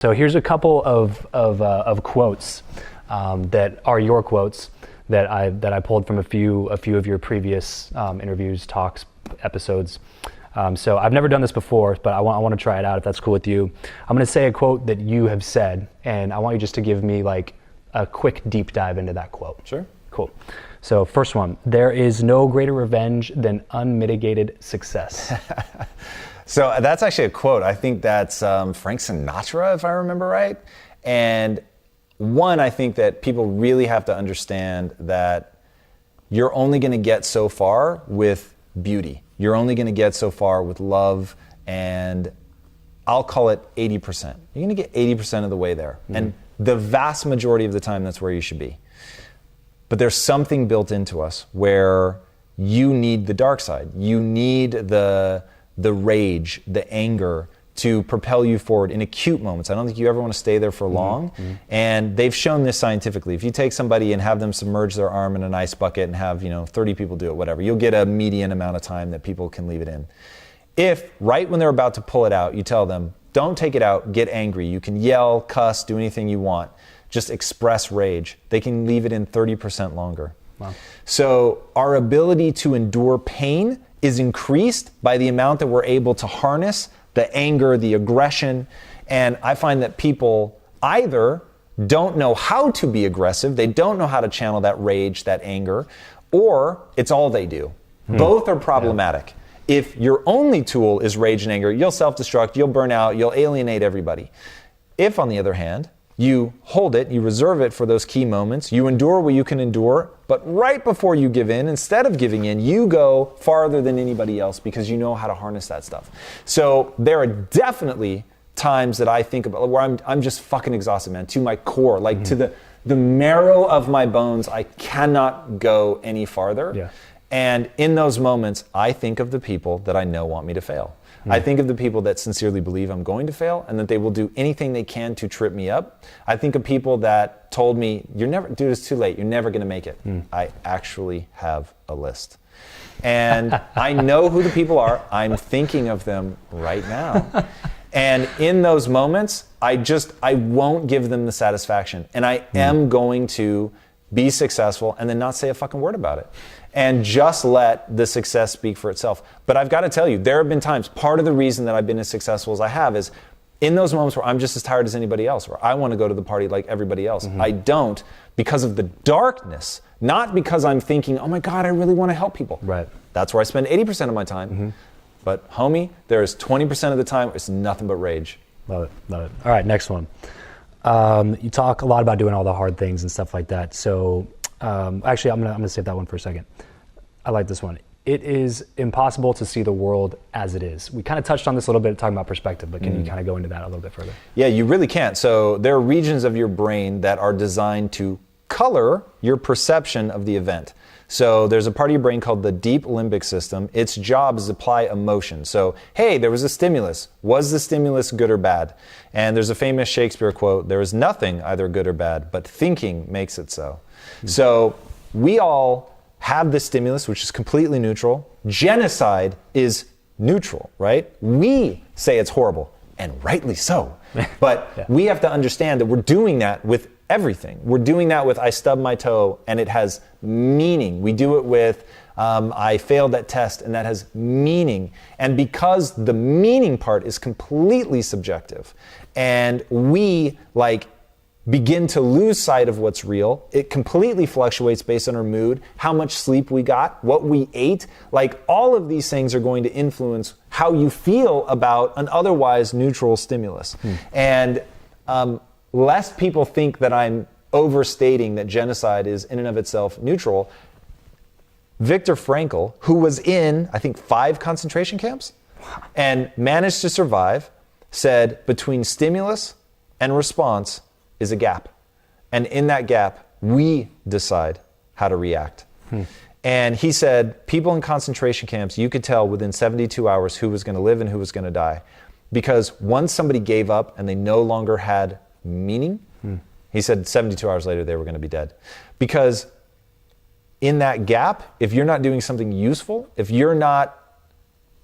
So here's a couple of quotes that are your quotes that I pulled from a few of your previous interviews, talks, episodes. So I've never done this before, but I want to try it out if that's cool with you. I'm going to say a quote that you have said, and I want you just to give me like a quick deep dive into that quote. Sure. Cool. So first one, there is no greater revenge than unmitigated success. So that's actually a quote. I think that's Frank Sinatra, if I remember right. And one, I think that people really have to understand that you're only going to get so far with beauty. You're only going to get so far with love, and I'll call it 80%. You're going to get 80% of the way there. Mm-hmm. And the vast majority of the time, that's where you should be. But there's something built into us where you need the dark side. You need the rage, the anger to propel you forward in acute moments. I don't think you ever want to stay there for long. Mm-hmm. And they've shown this scientifically. If you take somebody and have them submerge their arm in an ice bucket and have 30 people do it, whatever, you'll get a median amount of time that people can leave it in. If right when they're about to pull it out, you tell them, don't take it out, get angry. You can yell, cuss, do anything you want. Just express rage. They can leave it in 30% longer. Wow. So our ability to endure pain is increased by the amount that we're able to harness the anger, the aggression. And I find that people either don't know how to be aggressive, they don't know how to channel that rage, that anger, or it's all they do. Both are problematic. Yeah. If your only tool is rage and anger, you'll self-destruct, you'll burn out, you'll alienate everybody. If, on the other hand, you hold it, you reserve it for those key moments, you endure what you can endure, but right before you give in, instead of giving in, you go farther than anybody else because you know how to harness that stuff. So there are definitely times that I think about where I'm just fucking exhausted, man, to my core, like to the marrow of my bones. I cannot go any farther. Yeah. And in those moments, I think of the people that I know want me to fail. I think of the people that sincerely believe I'm going to fail and that they will do anything they can to trip me up. I think of people that told me, dude, it's too late. You're never going to make it. I actually have a list. And I know who the people are. I'm thinking of them right now. And in those moments, I won't give them the satisfaction. And I am going to be successful and then not say a fucking word about it. And just let the success speak for itself. But I've got to tell you, there have been times, part of the reason that I've been as successful as I have is in those moments where I'm just as tired as anybody else, where I want to go to the party like everybody else. I don't, because of the darkness, not because I'm thinking, oh my God, I really want to help people. Right. That's where I spend 80% of my time. But homie, there is 20% of the time it's nothing but rage. Love it, love it. All right, next one. You talk a lot about doing all the hard things and stuff like that. So actually, I'm gonna save that one for a second. I like this one. It is impossible to see the world as it is. We kind of touched on this a little bit talking about perspective, but can you kind of go into that a little bit further? Yeah, you really can't. So there are regions of your brain that are designed to color your perception of the event. So there's a part of your brain called the deep limbic system. Its job is to apply emotion. So, hey, there was a stimulus. Was the stimulus good or bad? And there's a famous Shakespeare quote, there is nothing either good or bad, but thinking makes it so. So we all have this stimulus, which is completely neutral. Genocide is neutral, right? We say it's horrible, and rightly so. But we have to understand that we're doing that with everything. We're doing that with I stubbed my toe, and it has meaning. We do it with I failed that test, and that has meaning. And because the meaning part is completely subjective, and we begin to lose sight of what's real. It completely fluctuates based on our mood, how much sleep we got, what we ate. All of these things are going to influence how you feel about an otherwise neutral stimulus. And lest people think that I'm overstating that genocide is in and of itself neutral, Viktor Frankl, who was in, I think, 5 concentration camps and managed to survive, said between stimulus and response is a gap. And in that gap, we decide how to react. And he said, people in concentration camps, you could tell within 72 hours who was going to live and who was going to die. Because once somebody gave up and they no longer had meaning, he said 72 hours later they were going to be dead. Because in that gap, if you're not doing something useful, if you're not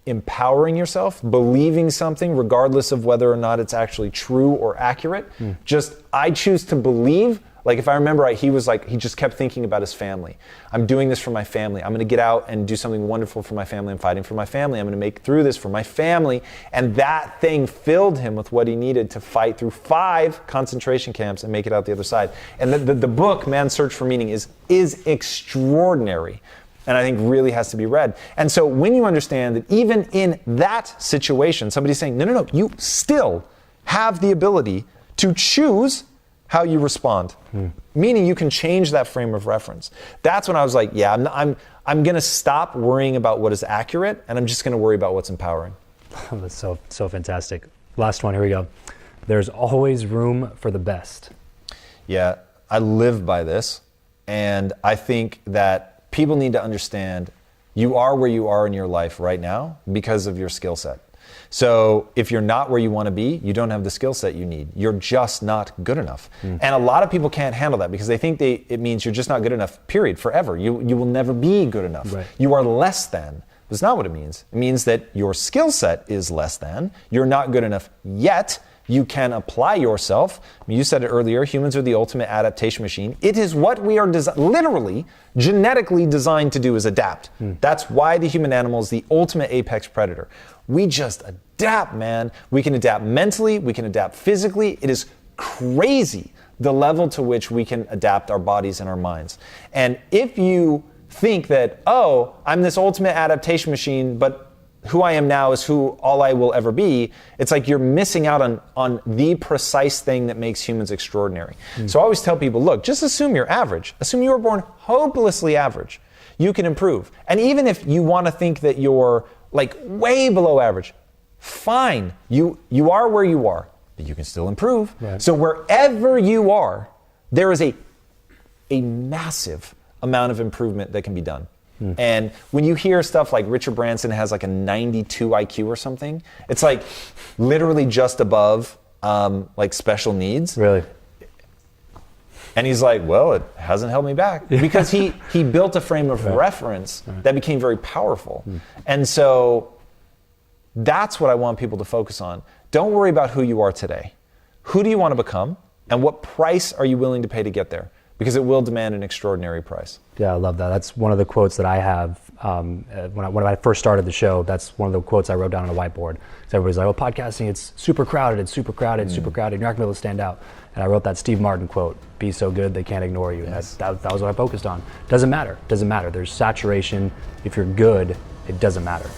empowering yourself, believing something regardless of whether or not it's actually true or accurate. Just, I choose to believe. Like, if I remember right, he was like, he just kept thinking about his family. I'm doing this for my family. I'm going to get out and do something wonderful for my family. I'm fighting for my family. I'm going to make through this for my family. And that thing filled him with what he needed to fight through 5 concentration camps and make it out the other side. And the book, Man's Search for Meaning, is extraordinary. And I think really has to be read. And so when you understand that even in that situation, somebody's saying, no, you still have the ability to choose how you respond. Meaning you can change that frame of reference. That's when I was like, yeah, I'm going to stop worrying about what is accurate, and I'm just going to worry about what's empowering. That's so fantastic. Last one, here we go. There's always room for the best. Yeah, I live by this, and I think that people need to understand you are where you are in your life right now because of your skill set. So if you're not where you want to be, you don't have the skill set you need. You're just not good enough. And a lot of people can't handle that because they think it means you're just not good enough, period, forever. You will never be good enough. Right. You are less than. That's not what it means. It means that your skill set is less than. You're not good enough yet. You can apply yourself. I mean, you said it earlier, humans are the ultimate adaptation machine. It is what we are literally, genetically designed to do, is adapt. That's why the human animal is the ultimate apex predator. We just adapt, man. We can adapt mentally, we can adapt physically. It is crazy the level to which we can adapt our bodies and our minds. And if you think that, oh, I'm this ultimate adaptation machine, but who I am now is who all I will ever be, it's like you're missing out on the precise thing that makes humans extraordinary. So I always tell people, look, just assume you're average. Assume you were born hopelessly average. You can improve. And even if you want to think that you're like way below average, fine. You are where you are, but you can still improve. Right. So wherever you are, there is a massive amount of improvement that can be done. And when you hear stuff like Richard Branson has like a 92 IQ or something, it's like literally just above like special needs. Really? And he's like, well, it hasn't held me back. Because he built a frame of reference that became very powerful. And so that's what I want people to focus on. Don't worry about who you are today. Who do you want to become? And what price are you willing to pay to get there? Because it will demand an extraordinary price. Yeah, I love that. That's one of the quotes that I have. When I first started the show, that's one of the quotes I wrote down on a whiteboard. So everybody's like, oh, podcasting, it's super crowded, it's super crowded, it's super crowded. You're not going to be able to stand out. And I wrote that Steve Martin quote, be so good they can't ignore you. Yes. That was what I focused on. Doesn't matter. There's saturation. If you're good, it doesn't matter.